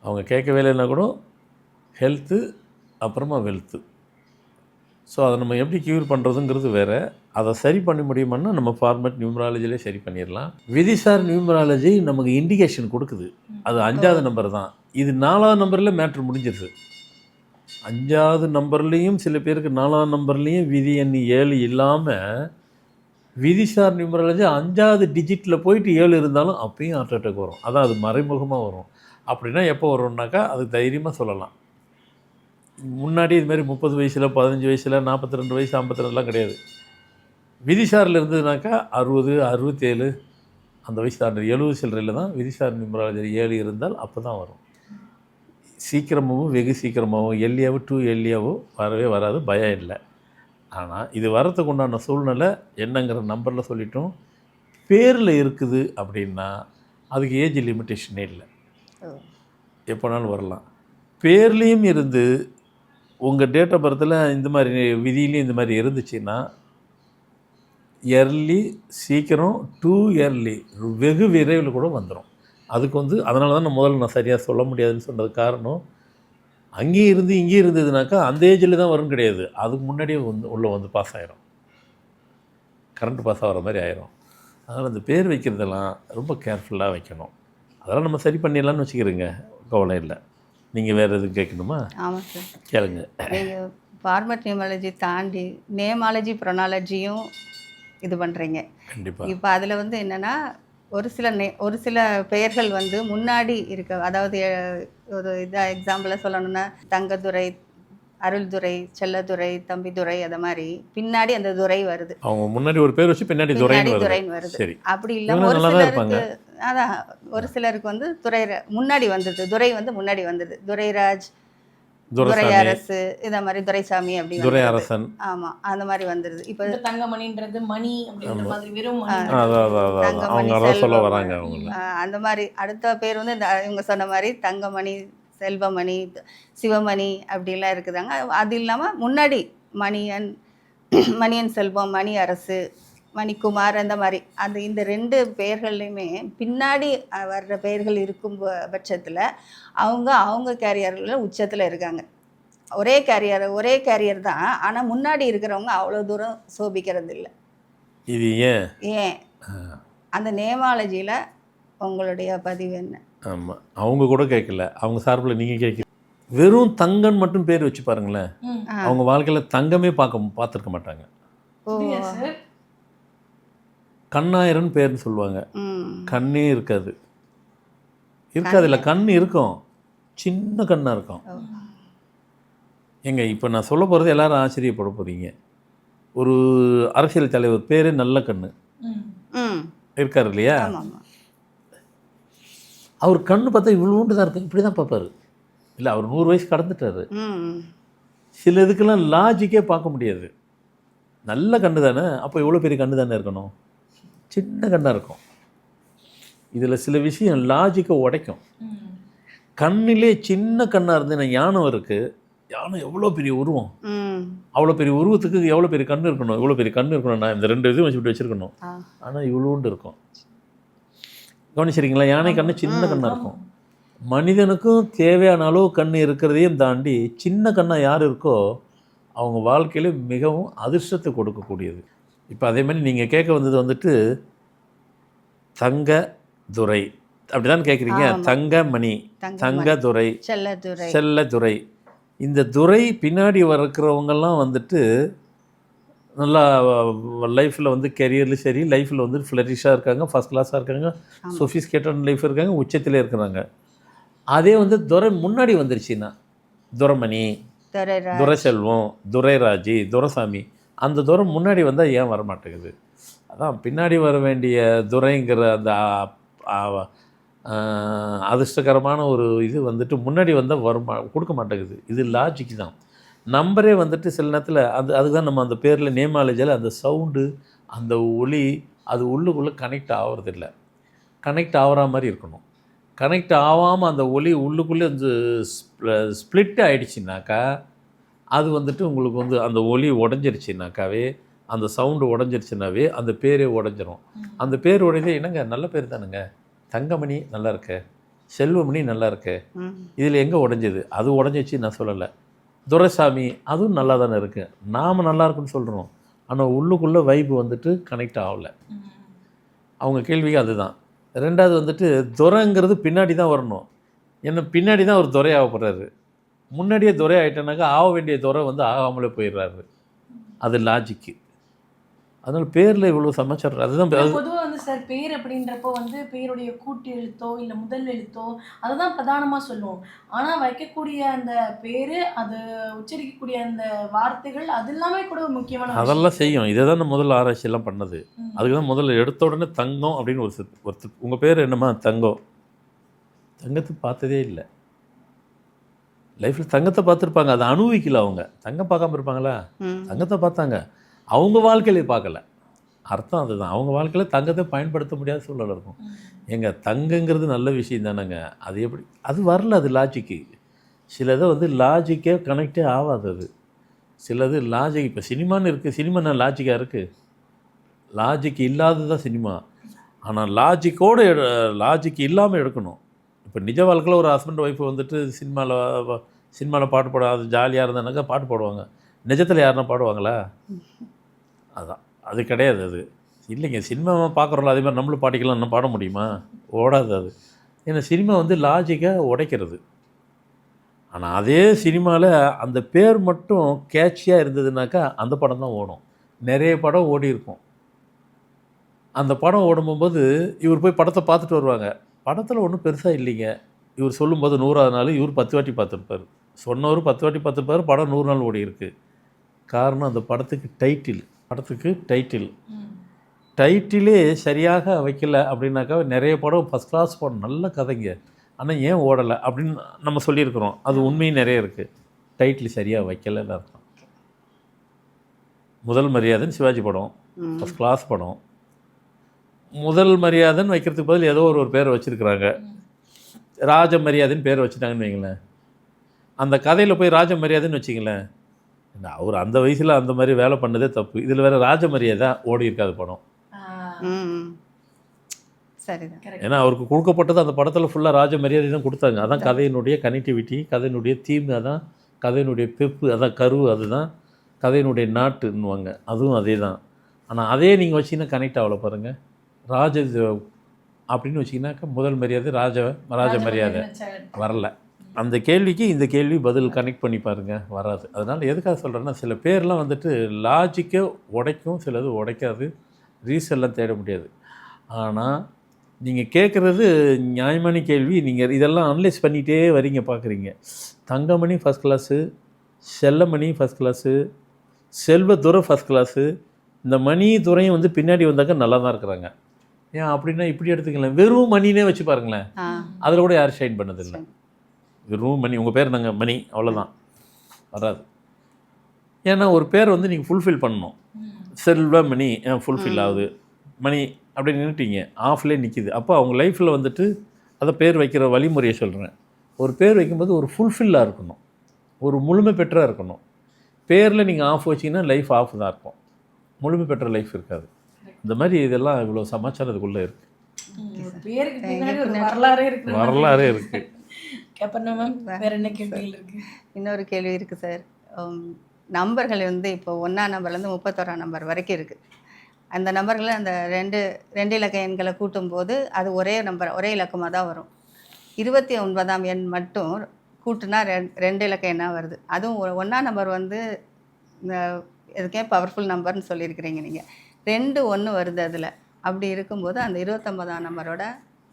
அவங்க கேட்கவே இல்லைன்னா கூட ஹெல்த்து அப்புறமா வெல்த்து. ஸோ அதை நம்ம எப்படி க்யூர் பண்ணுறதுங்கிறது வேறு. அதை சரி பண்ண முடியுமான்னா நம்ம ஃபார்மட் நியூமராலஜிலே சரி பண்ணிடலாம். விதிசார் நியூமராலஜி நமக்கு இண்டிகேஷன் கொடுக்குது, அது 5வது நம்பர் தான். இது 4வது நம்பரில் மேட்ரு முடிஞ்சிருது. 5வது நம்பர்லேயும் சில பேருக்கு 4வது நம்பர்லேயும் விதி எண்ணி 7 இல்லாமல் விதிசார் நியூமராலஜி 5வது டிஜிட்டில் போயிட்டு 7 இருந்தாலும் அப்பயும் ஹார்ட் அட்டாக் வரும். அதான் அது மறைமுகமாக வரும். அப்படின்னா எப்போ வரும்னாக்கா அது தைரியமாக சொல்லலாம். முன்னாடி இதுமாரி 30 வயசில், 15 வயசில், 42 வயசு, 52லாம் கிடையாது. விதிசாரில் இருந்ததுனாக்கா 60, 67 அந்த வயசு தாண்டி 70 சில்லறையில் தான் விதிசார் நியூமராலஜி 7 இருந்தால் அப்போ தான் வரும். சீக்கிரமாகவும் வெகு சீக்கிரமாகவும் எல்லியாவோ 2 எல்லியாவோ வரவே வராது, பயம் இல்லை. ஆனால் இது வரத்துக்கு உண்டான சூழ்நிலை என்னங்கிற நம்பரில் சொல்லிட்டோம். பேரில் இருக்குது அப்படின்னா அதுக்கு ஏஜ் லிமிட்டேஷனே இல்லை, எப்போனாலும் வரலாம். பேர்லேயும் இருந்து உங்கள் டேட் ஆஃப் பர்த்தில் இந்த மாதிரி விதியிலையும் இந்த மாதிரி இருந்துச்சுன்னா எர்லி, சீக்கிரம், டூ எர்லி, வெகு விரைவில் கூட வந்துடும். அதுக்கு வந்து அதனால தான் நான் சரியாக சொல்ல முடியாதுன்னு சொன்னது காரணம், அங்கேயும் இருந்து இங்கேயும் இருந்ததுனாக்கா அந்த ஏஜில் தான் வரும் கிடையாது, அதுக்கு முன்னாடியே உள்ளே வந்து பாஸ் ஆகிரும், கரண்ட் பாஸ் ஆகிற மாதிரி ஆயிரும். அதனால் அந்த பேர் வைக்கிறதெல்லாம் ரொம்ப கேர்ஃபுல்லாக வைக்கணும். அதெல்லாம் நம்ம சரி பண்ணிடலான்னு வச்சுக்கிறோங்க, கவலை இல்லை. நீங்கள் வேறு எதுவும் கேட்கணுமா? ஆமாம் சார், கேளுங்க. நீங்கள் ஃபார்மட் நியூமராலஜி தாண்டி நேமாலஜி ப்ரொனாலஜியும் இது பண்ணுறீங்க. கண்டிப்பாக. இப்போ அதில் வந்து என்னென்னா ஒரு சில பெயர்கள் வந்து முன்னாடி இருக்க, அதாவது ஒரு இதாக எக்ஸாம்பிளாக சொல்லணும்னா தங்கதுரை, அருள்துரை, செல்லதுரை, தம்பிதுரை, அதை மாதிரி பின்னாடி அந்த துரை வருது. அவங்க முன்னாடி ஒரு பேர் வச்சு பின்னாடி துரைன்னு வருது. சரி, அப்படி இல்லாமல் ஒரு சிலருக்கு அதான் ஒரு சிலருக்கு வந்து முன்னாடி வந்தது, துரை வந்து முன்னாடி வந்தது. துரைராஜ், துரை துரைசாமி, அரசு இந்த மாதிரி துரைசாமி அப்படி துரை வந்துருது. அரசன், ஆமா அந்த மாதிரி வந்துருது. இப்போ இப்ப தங்கமணின்றது மணி அப்படின்ற மாதிரி வெறும் மணி அதான் தங்கமணி, அவங்க அதான் சொல்ல செல்வமணி, வராங்க அவங்கள. அந்த மாதிரி அடுத்த பேர் வந்து இவங்க சொன்ன மாதிரி தங்கமணி, செல்வமணி, சிவமணி அப்படிலாம் இருக்குதாங்க. அது இல்லாமல் முன்னாடி மணியன், மணியன் செல்வம், மணி அரசு, மணிக்குமார் அந்த மாதிரி இந்த 2 பெயர்கள்லையுமே பின்னாடி வர்ற பெயர்கள் இருக்கும் பட்சத்தில் அவங்க கேரியரில் உச்சத்தில் இருக்காங்க. ஒரே கேரியர் தான், ஆனால் முன்னாடி இருக்கிறவங்க அவ்வளோ தூரம் சோபிக்கிறது இல்லை. இது ஏன் அந்த நேமாலஜியில் உங்களுடைய பதிவு என்ன? ஆமாம், அவங்க கூட கேட்கல, அவங்க சார்பில் நீங்கள் கேட்க. வெறும் தங்கன் மட்டும் பேர் வச்சு பாருங்களேன், அவங்க வாழ்க்கையில் தங்கமே பார்த்துருக்க மாட்டாங்க. சார். கண்ணாயிரன் பேர்னு சொல்லுவாங்க, கண்ணே இருக்காது. இல்லை கண் இருக்கும், சின்ன கண்ணாக இருக்கும். இப்போ நான் சொல்ல போகிறது எல்லாரும் ஆச்சரியப்பட போகிறீங்க. ஒரு அரசியல் தலைவர் பேர் நல்ல கண்ணு இருக்கார் இல்லையா, அவர் கண்ணு பார்த்தா இவ்வளோண்டு தான் இருக்கும், இப்படி தான் பார்ப்பார். இல்லை அவர் 100 வயசு கடந்துட்டார். சில இதுக்கெல்லாம் லாஜிக்கே பார்க்க முடியாது. நல்ல கண்ணு தானே, அப்போ இவ்வளோ பெரிய கண்ணு தானே இருக்கணும், சின்ன கண்ணாக இருக்கும். இதில் சில விஷயம் லாஜிக்கை உடைக்கும். கண்ணிலே சின்ன கண்ணாக இருந்து யானை இருக்குது, யானை எவ்வளோ பெரிய உருவம், அவ்வளோ பெரிய உருவத்துக்கு எவ்வளோ பெரிய கண்ணு இருக்கணும், இவ்வளோ பெரிய கண்ணு இருக்கணும், நான் இந்த 2 இதுவும் வச்சுட்டு வச்சுருக்கணும். ஆனால் இவ்வளோண்டு இருக்கும். கவனிச்சிருக்கீங்களா? யானை கண்ணு சின்ன கண்ணாக இருக்கும். மனிதனுக்கும் தேவையான அளவு கண் இருக்கிறதையும் தாண்டி சின்ன கண்ணாக யார் இருக்கோ அவங்க வாழ்க்கையில் மிகவும் அதிர்ஷ்டத்தை கொடுக்கக்கூடியது. இப்போ அதே மாதிரி நீங்கள் கேட்க வந்தது வந்துட்டு தங்க துரை அப்படி தான் கேட்குறீங்க. தங்கமணி, தங்கதுரை, செல்லதுரை. இந்த துரை பின்னாடி இருக்கிறவங்கெல்லாம் வந்துட்டு நல்லா லைஃப்பில் வந்து கெரியர்லையும் சரி, லைஃப்பில் வந்து ஃப்ளரிஷாக இருக்காங்க, ஃபஸ்ட் கிளாஸாக இருக்காங்க, சொஃபிஸ்கேட்டட் லைஃப் இருக்காங்க, உச்சத்தில் இருக்கிறாங்க. அதே வந்து துரை முன்னாடி வந்துருச்சுன்னா துரைமணி, துரைசெல்வம், துரைராஜி, துரைசாமி, அந்த துரம் முன்னாடி வந்தால் ஏன் வரமாட்டேங்குது? அதான் பின்னாடி வர வேண்டிய துரைங்கிற அந்த அதிர்ஷ்டகரமான ஒரு இது வந்துட்டு முன்னாடி வந்தால் கொடுக்க மாட்டேங்குது. இது லாஜிக் தான். நம்பரே வந்துட்டு சில நேரத்தில் அதுக்கு தான் நம்ம அந்த பேரில் நேமாலஜியில் அந்த சவுண்டு, அந்த ஒலி அது உள்ளுக்குள்ளே கனெக்ட் ஆகிறதில்ல. கனெக்ட் ஆகிற மாதிரி இருக்கணும். கனெக்ட் ஆகாமல் அந்த ஒலி உள்ளுக்குள்ளே வந்து ஸ்ப்ளிட் ஆகிடுச்சின்னாக்கா அது வந்துட்டு உங்களுக்கு வந்து அந்த ஒலி உடஞ்சிருச்சுனாக்காவே, அந்த சவுண்டு உடஞ்சிருச்சுனாவே அந்த பேரே உடஞ்சிரும். அந்த பேர் உடையதே என்னங்க நல்ல பேர் தானுங்க, தங்கமணி நல்லா இருக்க, செல்வமணி நல்லா இருக்க, இதில் எங்கே உடஞ்சது? அது உடஞ்சிச்சு நான் சொல்லலை. துரைசாமி அதுவும் நல்லா தானே இருக்கு, நாம் நல்லா இருக்குன்னு சொல்கிறோம், ஆனால் உள்ளுக்குள்ளே வைப்பு வந்துட்டு கனெக்ட் ஆகலை. அவங்க கேள்விக்கு அதுதான். 2வது வந்துட்டு துரைங்கிறது பின்னாடி தான் வரணும். ஏன்னா பின்னாடி தான் ஒரு துரை ஆகப்படுறாரு. முன்னாடியே துரை ஆகிட்டேனாக்கா ஆக வேண்டிய துரை வந்து ஆகாமலே போயிடுறாரு. அது லாஜிக்கு. அதனால பேரில் இவ்வளோ சமாச்சாரம். அதுதான் பொதுவாக வந்து சார் பேர் அப்படின்றப்போ வந்து பேருடைய கூட்டு எழுத்தோ இல்லை முதல் எழுத்தோ அதை தான் பிரதானமாக சொல்லுவோம். ஆனால் வைக்கக்கூடிய அந்த பேர், அது உச்சரிக்கக்கூடிய அந்த வார்த்தைகள், அது எல்லாமே கூட முக்கியமான அதெல்லாம் செய்யும். இதை தான் முதல்ல ஆராய்ச்சியெல்லாம் பண்ணது. அதுக்கு தான் முதல்ல எடுத்த உடனே தங்கம் அப்படின்னு ஒருத்தர் உங்கள் பேர் என்னம்மா? தங்கம். தங்கத்தை பார்த்ததே இல்லை லைஃப்பில். தங்கத்தை பார்த்துருப்பாங்க, அதை அனுபவிக்கல. அவங்க தங்கம் பார்க்காம இருப்பாங்களா? தங்கத்தை பார்த்தாங்க, அவங்க வாழ்க்கையில பார்க்கல. அர்த்தம் அதுதான். அவங்க வாழ்க்கையில் தங்கத்தை பயன்படுத்த முடியாத சூழல் இருக்கும். தங்கங்கிறது நல்ல விஷயம் தானேங்க, அது எப்படி அது வரல, அது லாஜிக்கு. சிலதை வந்து லாஜிக்கே கனெக்டே ஆகாது. அது சிலது லாஜிக். இப்போ சினிமான்னு இருக்குது, சினிமா என்ன லாஜிக்காக இருக்குது? லாஜிக் இல்லாதது தான் சினிமா. ஆனால் லாஜிக் இல்லாமல் எடுக்கணும். இப்போ நிஜ வாழ்க்கையில் ஒரு ஹஸ்பண்ட் ஒய்ஃப் வந்துட்டு சினிமாவில் பாட்டு பாட அது ஜாலியாக இருந்தானாக்கா பாட்டு பாடுவாங்க. நிஜத்தில் யாருன்னா பாடுவாங்களா? அதான் அது கிடையாது. அது இல்லைங்க. சினிமாவை பார்க்குறோம்ல, அதே மாதிரி நம்மளும் பாடிக்கலாம், இன்னும் பாட முடியுமா? ஓடாது அது. ஏன்னா சினிமா வந்து லாஜிக்கை உடைக்கிறது. ஆனால் அதே சினிமாவில் அந்த பேர் மட்டும் கேட்சியாக இருந்ததுனாக்கா அந்த படம் தான் ஓடும். நிறைய படம் ஓடி இருக்கும். அந்த படம் ஓடும்போது இவர் போய் படத்தை பார்த்துட்டு வருவாங்க. படத்தில் ஒன்றும் பெருசாக இல்லைங்க. இவர் சொல்லும்போது 100வது நாள் இவர் 10 வாட்டி பார்த்துருப்பார். சொன்னவர் 10 வாட்டி பார்த்துருப்பார். படம் 100 நாள் ஓடி இருக்குது. காரணம் அந்த படத்துக்கு டைட்டிலே சரியாக வைக்கல அப்படின்னாக்கா நிறைய படம் ஃபஸ்ட் கிளாஸ் படம் நல்ல கதைங்க, ஆனால் ஏன் ஓடலை அப்படின்னு நம்ம சொல்லியிருக்கிறோம். அது உண்மையும் நிறைய இருக்குது. டைட்டில் சரியாக வைக்கலன்னு அர்த்தம். முதல் மரியாதைன்னு சிவாஜி படம், ஃபஸ்ட் கிளாஸ் படம். முதல் மரியாதைன்னு வைக்கிறதுக்கு பதில் ஏதோ ஒரு பேரை வச்சுருக்குறாங்க. ராஜ மரியாதைன்னு பேரை வச்சுட்டாங்கன்னு வைங்களேன். அந்த கதையில் போய் ராஜ மரியாதைன்னு வச்சிங்களேன், அவர் அந்த வயசில் அந்த மாதிரி வேலை பண்ணதே தப்பு. இதில் வேறு ராஜ மரியாதை ஓடி இருக்காது படம். சரிதான். ஏன்னா அவருக்கு கொடுக்கப்பட்டது அந்த படத்தில் ஃபுல்லாக ராஜ மரியாதை தான் கொடுத்தாங்க. அதான் கதையினுடைய கனெக்டிவிட்டி, கதையினுடைய தீம், அதான் கதையினுடைய பெப்பு, அதான் கரு, அதுதான் கதையினுடைய நாட்டுன்னுவாங்க. அதுவும் அதே தான். ஆனால் அதே நீங்கள் வச்சிங்கன்னா கனெக்ட் ஆகலை பாருங்கள். ராஜ அப்படின்னு வச்சிங்கன்னாக்கா முதல் மரியாதை ராஜ மரியாதை வரல. அந்த கேள்விக்கு இந்த கேள்வி பதில் கனெக்ட் பண்ணி பாருங்கள், வராது. அதனால் எதுக்காக சொல்கிறேன்னா, சில பேர்லாம் வந்துட்டு லாஜிக்கை உடைக்கும், சிலது உடைக்காது, ரீசெல்லாம் தேட முடியாது. ஆனால் நீங்கள் கேட்குறது நியாயமான கேள்வி. நீங்கள் இதெல்லாம் அனலைஸ் பண்ணிகிட்டே வரீங்க, பார்க்குறீங்க. Thangamani first class, Chellamani first class, Selvadurai first class. இந்த மணி துறையும் வந்து பின்னாடி வந்தாக்க நல்லா தான் இருக்கிறாங்க. ஏன் அப்படின்னா இப்படி எடுத்துக்கலாம், வெறும் மணினே வச்சு பாருங்களேன், அதில் கூட யாரும் ஷைன் பண்ணதில்லை. வெறும் மணி, உங்கள் பேர் நாங்கள் மணி, அவ்வளோதான், வராது. ஏன்னா ஒரு பேர் வந்து நீங்கள் ஃபுல்ஃபில் பண்ணணும். செல்வ மணி ஃபுல்ஃபில் ஆகுது, மணி அப்படி நின்றுட்டீங்க, ஆஃப்லேயே நிற்கிது. அப்போ அவங்க லைஃப்பில் வந்துட்டு அதை பேர் வைக்கிற வழிமுறையை சொல்கிறேன். ஒரு பேர் வைக்கும்போது ஒரு ஃபுல்ஃபில்லாக இருக்கணும், ஒரு முழுமை பெற்றாக இருக்கணும். பேரில் நீங்கள் ஆஃப் வச்சிங்கன்னா லைஃப் ஆஃப் தான் இருக்கும், முழுமை பெற்ற லைஃப் இருக்காது. இந்த மாதிரி இதெல்லாம் இவ்வளோ சமாச்சாரம் இதுக்குள்ளே இருக்குது. வரலாறே இருக்குது. இன்னொரு கேள்வி இருக்குது சார். நம்பர்கள் வந்து இப்போ 1ஆம் நம்பர்லேருந்து 31ஆம் நம்பர் வரைக்கும் இருக்குது. அந்த நம்பர்களை அந்த ரெண்டு இலக்க எண்களை கூட்டும்போது அது ஒரே நம்பர், ஒரே இலக்கமாக தான் வரும். 29ஆம் எண் மட்டும் கூட்டுனா 2 இலக்க எண்ணாக வருது. அதுவும் 1ஆம் நம்பர் வந்து எதுக்கே பவர்ஃபுல் நம்பர்னு சொல்லியிருக்கிறீங்க நீங்கள். 2 1 வருது அதில். அப்படி இருக்கும்போது அந்த 29ஆம் நம்பரோட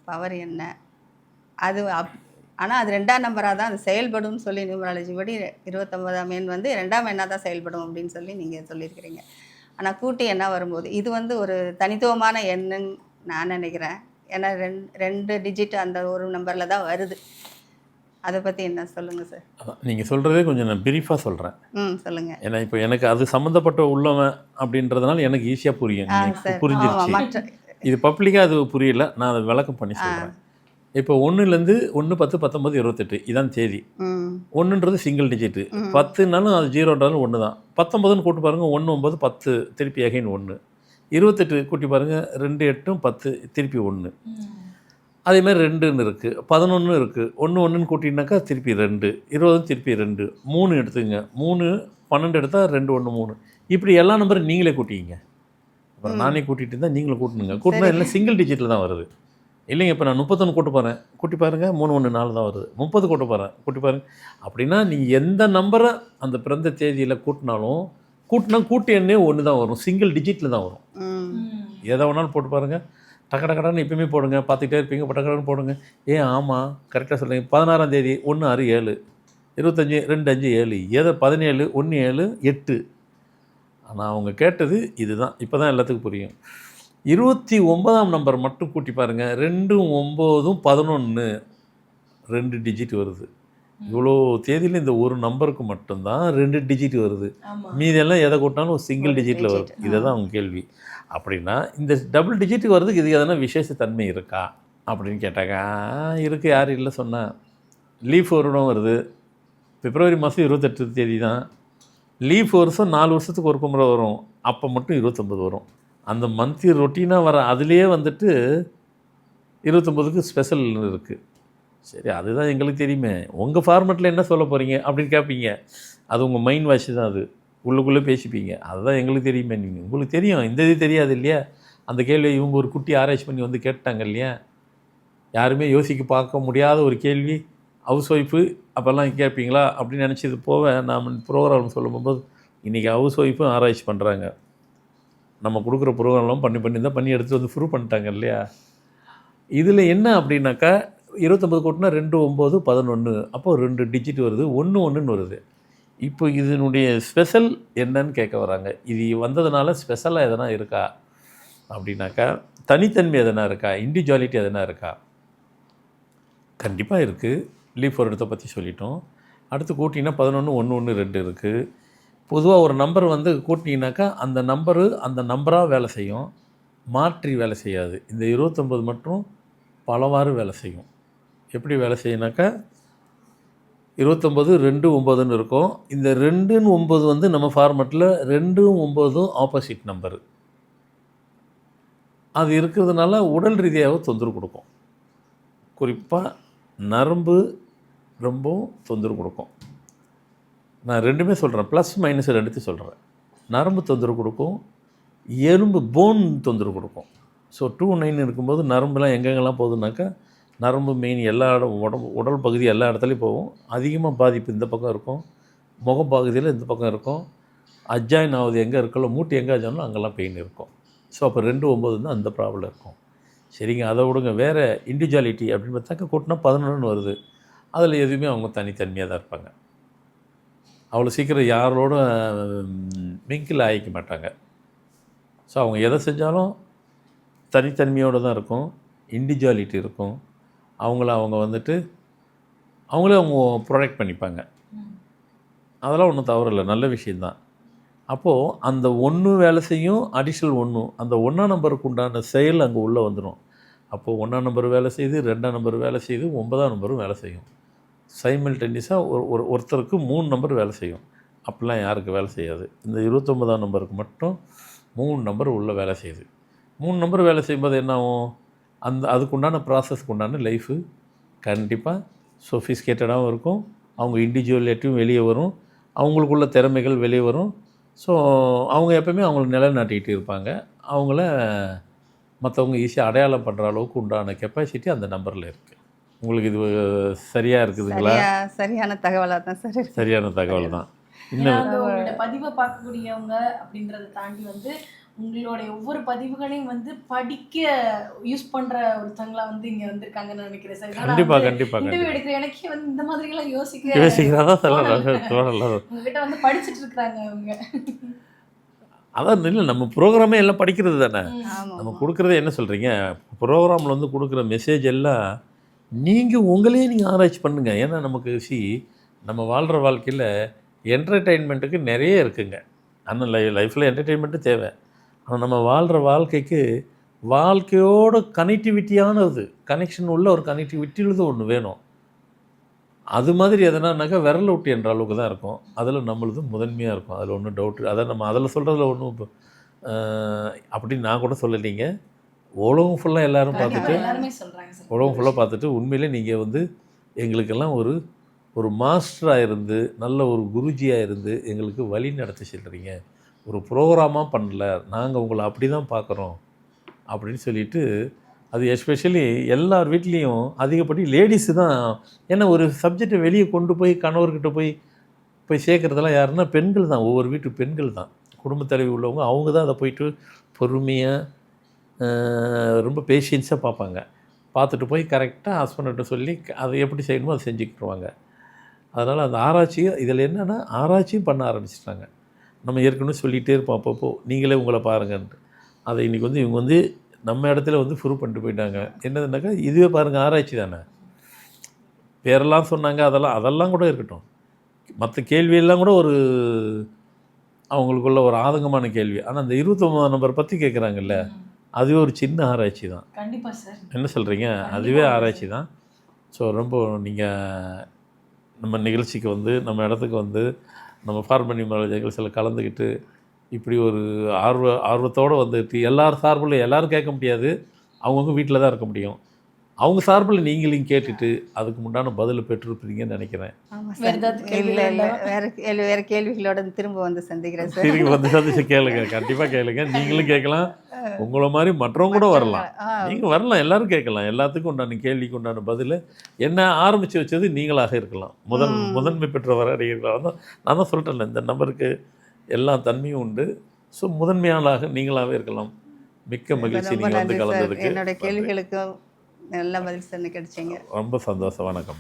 பவர் என்ன? அது ஆனால் அது 2ஆம் நம்பராக தான் அது செயல்படும் சொல்லி நியூமராலஜி படி 29ஆம் எண் வந்து 2ஆம் எண்ணாக தான் செயல்படும் அப்படின்னு சொல்லி நீங்கள் சொல்லியிருக்கிறீங்க. ஆனால் கூட்டு எண்ணாக வரும்போது இது வந்து ஒரு தனித்துவமான எண்ணுன்னு நான் நினைக்கிறேன். ஏன்னா 2 டிஜிட் அந்த ஒரு நம்பரில் தான் வருது. அதை பற்றி என்ன சொல்லுங்கள் சார். நீங்கள் சொல்கிறதே கொஞ்சம் நான் பிரீஃபாக சொல்கிறேன். சொல்லுங்கள். ஏன்னா இப்போ எனக்கு அது சம்மந்தப்பட்ட உள்ளவன் அப்படின்றதுனால எனக்கு ஈஸியாக புரியும், புரிஞ்சிருச்சு. இது பப்ளிக்காக அது புரியல, நான் அதை விளக்கம் பண்ணி சொல்கிறேன். இப்போ 1லேருந்து 1, 10, 19, 28 இதான் தேதி. 1ன்றது சிங்கிள் டிஜிட்டு. 10னாலும் அது 0ன்றாலும் 1 தான். 19ன்னு கூட்டி பாருங்கள், 1 9 10 திருப்பி அகைன் 1. 28 கூட்டி பாருங்கள், 2 8 10 திருப்பி 1. அதேமாதிரி 2ன்னு இருக்குது, 11 இருக்குது. 1 1ன்னு கூட்டினாக்கா திருப்பி 2, 20 திருப்பி 2, 3 எடுத்துங்க. 3 12 எடுத்தால் 2 1 3. இப்படி எல்லா நம்பரும் நீங்களே கூட்டிங்க. அப்புறம் நானே கூட்டிகிட்டு இருந்தால் நீங்களும் கூட்டணுங்க. கூட்டினா எல்லாம் சிங்கிள் டிஜிட்டில் தான் வருது. இல்லைங்க, இப்போ நான் 31 கூட்ட போகிறேன், கூட்டி பாருங்கள், 3 1 4 தான் வருது. 30 கூட்ட போகிறேன், கூட்டி பாருங்கள். அப்படின்னா நீங்கள் எந்த நம்பரை அந்த பிறந்த தேதியில் கூட்டினாலும் கூட்டு எண்ணே 1 தான் வரும், சிங்கிள் டிஜிட்டில் தான் வரும். எதை வேணாலும் போட்டு பாருங்கள், டக்கடக்கடான்னு எப்பயுமே போடுங்க, பார்த்துக்கிட்டே இருப்பீங்க, டக்கடன்னு போடுங்க. ஆமாம் கரெக்டாக சொல்லுங்கள். 16ஆம் தேதி 1 6 7, 25 2 5 7, 17 1 7 8. ஆனால் அவங்க கேட்டது இதுதான். இப்போ தான் எல்லாத்துக்கும் புரியும். 29ஆம் நம்பர் மட்டும் கூட்டி பாருங்கள், 2 9 11, 2 டிஜிட் வருது. இவ்வளோ தேதியில் இந்த ஒரு நம்பருக்கு மட்டும்தான் 2 டிஜிட் வருது. மீதெல்லாம் எதை கூட்டினாலும் சிங்கிள் டிஜிட்டில் வருது. இதை தான் அவங்க கேள்வி. அப்படின்னா இந்த டபுள் டிஜிட்டுக்கு வருதுக்கு இதுக்கு எதனா விசேஷ தன்மை இருக்கா அப்படின்னு கேட்டாக்கா, இருக்குது. யார் இல்லை சொன்னால், லீஃப் வருடம் வருது. பிப்ரவரி மாதம் 28 தேதி தான். லீஃப் வருஷம் 4 வருஷத்துக்கு ஒரு முறை வரும், அப்போ மட்டும் 29 வரும். அந்த மந்த்லி ரொட்டீனாக வர அதுலேயே வந்துட்டு 29க்கு ஸ்பெஷல் இருக்குது. சரி, அதுதான் எங்களுக்கு தெரியுமே, உங்கள் ஃபார்மெட்டில் என்ன சொல்ல போகிறீங்க அப்படின்னு கேட்பீங்க. அது உங்கள் மைண்ட் வாஷ் தான், அது உள்ளுக்குள்ளே பேசிப்பீங்க. அதுதான் எங்களுக்கு தெரியுமே. நீங்கள் உங்களுக்கு தெரியும், இந்த இது தெரியாது இல்லையா? அந்த கேள்வி இவங்க ஒரு குட்டி ஆராய்ச்சி பண்ணி வந்து கேட்டாங்க இல்லையா? யாருமே யோசிக்க பார்க்க முடியாத ஒரு கேள்வி. ஹவுஸ் ஒய்ஃபு அப்போல்லாம் கேட்பீங்களா அப்படின்னு நினச்சது போக, நாம் ப்ரோக்ராம் சொல்லும்போது இன்றைக்கி ஹவுஸ் ஒய்ஃபும் ஆராய்ச்சி பண்ணுறாங்க. நம்ம கொடுக்குற ப்ரோக்ராம்லாம் பண்ணி எடுத்துகிட்டு வந்து ப்ரூவ் பண்ணிட்டாங்க இல்லையா? இதில் என்ன அப்படின்னாக்கா, 29 கூட்டினா 2 9 11, அப்போது 2 டிஜிட் வருது, 1 1ன்னு வருது. இப்போ இதனுடைய ஸ்பெஷல் என்னன்னு கேட்க வராங்க. இது வந்ததுனால ஸ்பெஷலாக எதனா இருக்கா அப்படின்னாக்கா, தனித்தன்மை எதனா இருக்கா, இண்டிவிஜுவாலிட்டி எதனா இருக்கா? கண்டிப்பாக இருக்குது. லீஃப் வருடத்தை பற்றி சொல்லிட்டோம். அடுத்து கூட்டிங்கன்னா 11 1 1 2 இருக்குது. பொதுவாக ஒரு நம்பர் வந்து கூட்டினீங்கனாக்கா அந்த நம்பராக வேலை செய்யும், மாற்றி வேலை செய்யாது. இந்த 29 மட்டும் பலவாறு வேலை செய்யும். எப்படி வேலை செய்யுனாக்கா 29 2 9ன்னு இருக்கும். இந்த 2 9 வந்து நம்ம ஃபார்மெட்டில் 2 9 ஆப்போசிட் நம்பரு. அது இருக்கிறதுனால உடல் ரீதியாக தொந்தரவு கொடுக்கும். குறிப்பாக நரம்பு ரொம்பவும் தொந்தரவு கொடுக்கும். நான் ரெண்டுமே சொல்கிறேன், ப்ளஸ் மைனஸ் ரெண்டுத்தையும் சொல்கிறேன். நரம்பு தொந்தரவு கொடுக்கும், எலும்பு போன் தொந்தரவு கொடுக்கும். ஸோ 2 9 இருக்கும்போது நரம்புலாம் எங்கெங்கெல்லாம் போகுதுனாக்கா நரம்பு மெயின் எல்லா உடல் பகுதி எல்லா இடத்துலையும் போகும். அதிகமாக பாதிப்பு இந்த பக்கம் இருக்கும், முகப்பகுதியில் இந்த பக்கம் இருக்கும். அட்ஜாயின் ஆகுது எங்கே இருக்கோ, மூட்டு எங்கே ஆச்சாலும் அங்கெல்லாம் பெயின் இருக்கும். ஸோ அப்போ 2 9 தான் அந்த ப்ராப்ளம் இருக்கும். சரிங்க, அதை விடுங்க. வேறு இண்டிவிஜுவாலிட்டி அப்படின்னு பார்த்தாக்கா கூட்டினா 11ன்னு வருது. அதில் எதுவுமே அவங்க தனித்தன்மையாக தான் இருப்பாங்க. அவ்வளோ சீக்கிரம் யாரோட மிங்கில் ஆகிக்க மாட்டாங்க. ஸோ அவங்க எதை செஞ்சாலும் தனித்தன்மையோடு தான் இருக்கும், இண்டிவிஜுவாலிட்டி இருக்கும். அவங்க வந்துட்டு அவங்களே அவங்க ப்ரொடெக்ட் பண்ணிப்பாங்க. அதெல்லாம் ஒன்றும் தவறு இல்லை, நல்ல விஷயந்தான். அப்போது அந்த 1 வேலை செய்யும், அடிஷ்னல் 1 அந்த 1ஆம் நம்பருக்கு உண்டான செயல் அங்கே உள்ளே வந்துடும். அப்போது 1ஆம் நம்பர் வேலை செய்யுது, 2ஆம் நம்பர் வேலை செய்யுது, 9ஆம் நம்பரும் வேலை செய்யும். சைமல்டேனியஸாக ஒருத்தருக்கு 3 நம்பர் வேலை செய்யும். அப்படிலாம் யாருக்கு வேலை செய்யாது. இந்த 29ஆம் நம்பருக்கு மட்டும் 3 நம்பர் உள்ளே வேலை செய்யுது. 3 நம்பர் வேலை செய்யும்போது என்ன ஆகும், அதுக்குண்டான ப்ராசஸ்க்கு உண்டான லைஃபு கண்டிப்பாக சொஃபிஸ்கேட்டடாகவும் இருக்கும். அவங்க இண்டிவிஜுவலிட்டியும் வெளியே வரும், அவங்களுக்குள்ள திறமைகள் வெளியே வரும். ஸோ அவங்க எப்போவுமே அவங்கள நிலைநாட்டிக்கிட்டு இருப்பாங்க. அவங்கள மற்றவங்க ஈஸியாக அடையாளம் பண்ணுற அளவுக்கு உண்டான கெப்பாசிட்டி அந்த நம்பரில் இருக்குது. உங்களுக்கு இது சரியாக இருக்குதுங்களா? சரியான தகவலாக தான் சார் இருக்கு. சரியான தகவல் தான். ஏன்னா வந்து உங்களோட பதிவை பார்க்கக்கூடியவங்க அப்படின்றத தாண்டி வந்து உங்களுடைய ஒவ்வொரு பதிவுகளையும் வந்து படிக்க யூஸ் பண்ற ஒருத்தங்களா வந்து இங்க வந்திருக்காங்கன்னு நினைக்கிறேன் சார். கண்டிப்பாக இன்டர்வியூ எடுக்கிற எனக்கே வந்து இந்த மாதிரி எல்லாம் யோசிக்கிறதா உங்ககிட்ட வந்து படிச்சுட்டு இருக்காங்க அவங்க. அதான் இல்லை, நம்ம ப்ரோக்ராமே எல்லாம் படிக்கிறது தானே. ஆமாம், நம்ம கொடுக்குறதே என்ன சொல்கிறீங்க, ப்ரோக்ராமில் வந்து கொடுக்குற மெசேஜ் எல்லாம் நீங்கள் உங்களையே நீங்கள் ஆராய்ச்சி பண்ணுங்கள். ஏன்னா நமக்கு நம்ம வாழ்கிற வாழ்க்கையில் என்டர்டெயின்மெண்ட்டுக்கு நிறைய இருக்குங்க. ஆனால் லைஃப்பில் என்டர்டெயின்மெண்ட்டு தேவை. ஆனால் நம்ம வாழ்கிற வாழ்க்கைக்கு வாழ்க்கையோட கனெக்டிவிட்டியானது, கனெக்ஷன் உள்ள ஒரு கனெக்டிவிட்டியுள்ளது ஒன்று வேணும். அது மாதிரி எதனாக்கா விரல் விட்டு என்ற அளவுக்கு தான் இருக்கும். அதில் நம்மளது முதன்மையாக இருக்கும், அதில் ஒன்றும் டவுட்டு. அதை நம்ம அதில் சொல்கிறதுல ஒன்றும் இப்போ அப்படின்னு நான் கூட சொல்லலைங்க. உலகம் ஃபுல்லாக எல்லோரும் பார்த்துட்டு, உலகம் ஃபுல்லாக பார்த்துட்டு உண்மையிலே நீங்கள் வந்து எங்களுக்கெல்லாம் ஒரு மாஸ்டராக இருந்து, நல்ல ஒரு குருஜியாக இருந்து எங்களுக்கு வழி நடத்தி செல்கிறீங்க. ஒரு ப்ரோக்ராமாக பண்ணல, நாங்கள் உங்களை அப்படி தான் பார்க்குறோம் அப்படின்னு சொல்லிட்டு, அது எஸ்பெஷலி எல்லார் வீட்லேயும் அதிகப்படி லேடிஸு தான். ஏன்னா ஒரு சப்ஜெக்டை வெளியே கொண்டு போய் கணவர்கிட்ட போய் சேர்க்குறதெல்லாம் யாருன்னா பெண்கள் தான். ஒவ்வொரு வீட்டு பெண்கள் தான், குடும்பத் தலைவி உள்ளவங்க. அவங்க தான் அதை போயிட்டு பொறுமையாக ரொம்ப பேஷியன்ஸாக பார்ப்பாங்க. பார்த்துட்டு போய் கரெக்டாக ஹஸ்பண்ட்கிட்ட சொல்லி அதை எப்படி செய்யணுமோ அதை செஞ்சுக்கிட்டுருவாங்க. அதனால் அந்த ஆராய்ச்சியை இதில் என்னென்னா ஆராய்ச்சியும் பண்ண ஆரம்பிச்சிட்டாங்க. நம்ம ஏற்கனவே சொல்லிகிட்டே இருப்போம் அப்பப்போ, நீங்களே உங்களை பாருங்கன்ட்டு. அதை இன்றைக்கி வந்து இவங்க வந்து நம்ம இடத்துல வந்து ப்ரூவ் பண்ணிட்டு போயிட்டாங்க. என்னதுனாக்கா இதுவே பாருங்கள், ஆராய்ச்சி தானே. பேரெல்லாம் சொன்னாங்க, அதெல்லாம் கூட இருக்கட்டும். மற்ற கேள்வியெல்லாம் கூட ஒரு அவங்களுக்குள்ள ஒரு ஆதங்கமான கேள்வி. ஆனால் அந்த 29ஆம் நம்பர் பற்றி கேட்குறாங்கல்ல, அதுவே ஒரு சின்ன ஆராய்ச்சி தான். கண்டிப்பாக சார். என்ன சொல்கிறீங்க, அதுவே ஆராய்ச்சி தான். ஸோ ரொம்ப நீங்கள் நம்ம நிகழ்ச்சிக்கு வந்து, நம்ம இடத்துக்கு வந்து, நம்ம ஃபார்மட் நியூமராலஜி நிகழ்ச்சியில் கலந்துக்கிட்டு இப்படி ஒரு ஆர்வத்தோடு வந்துட்டு எல்லார் சார்பில் எல்லாரும் கேட்க முடியாது, அவங்கவுங்க வீட்டில் தான் இருக்க முடியும். அவங்க சார்பில் நீங்களும் கேட்டுட்டு அதுக்கு முன்னாடி பதில் பெற்றிருப்பீங்கன்னு நினைக்கிறேன். ஆமாம் சார். இல்லை வேறு கேள்விகளோட திரும்ப வந்து சந்திக்கிறேன் சார். திரும்பி வந்து சந்திச்சு கேளுங்க, கண்டிப்பாக கேளுங்க. நீங்களும் கேட்கலாம், உங்களை மாதிரி மற்றவங்க கூட வரலாம். நீங்கள் வரலாம், எல்லோரும் கேட்கலாம். எல்லாத்துக்கும் உண்டான கேள்விக்கு உண்டான பதில் என்ன ஆரம்பித்து வச்சது நீங்களாக இருக்கலாம். முதன்மை பெற்றவர அடிக்கலாம். நான் தான் சொல்லிட்டேன்ல, இந்த நம்பருக்கு எல்லா தன்மையும் உண்டு. ஸோ முதன்மையாளாக நீங்களாகவே இருக்கலாம். மிக்க மகிழ்ச்சி நீங்கள் வந்து கலந்ததுக்கு. என்னோட கேள்விகளுக்கு நல்ல பதில் சொன்ன கிடைச்சிங்க. ரொம்ப சந்தோஷம். வணக்கம்.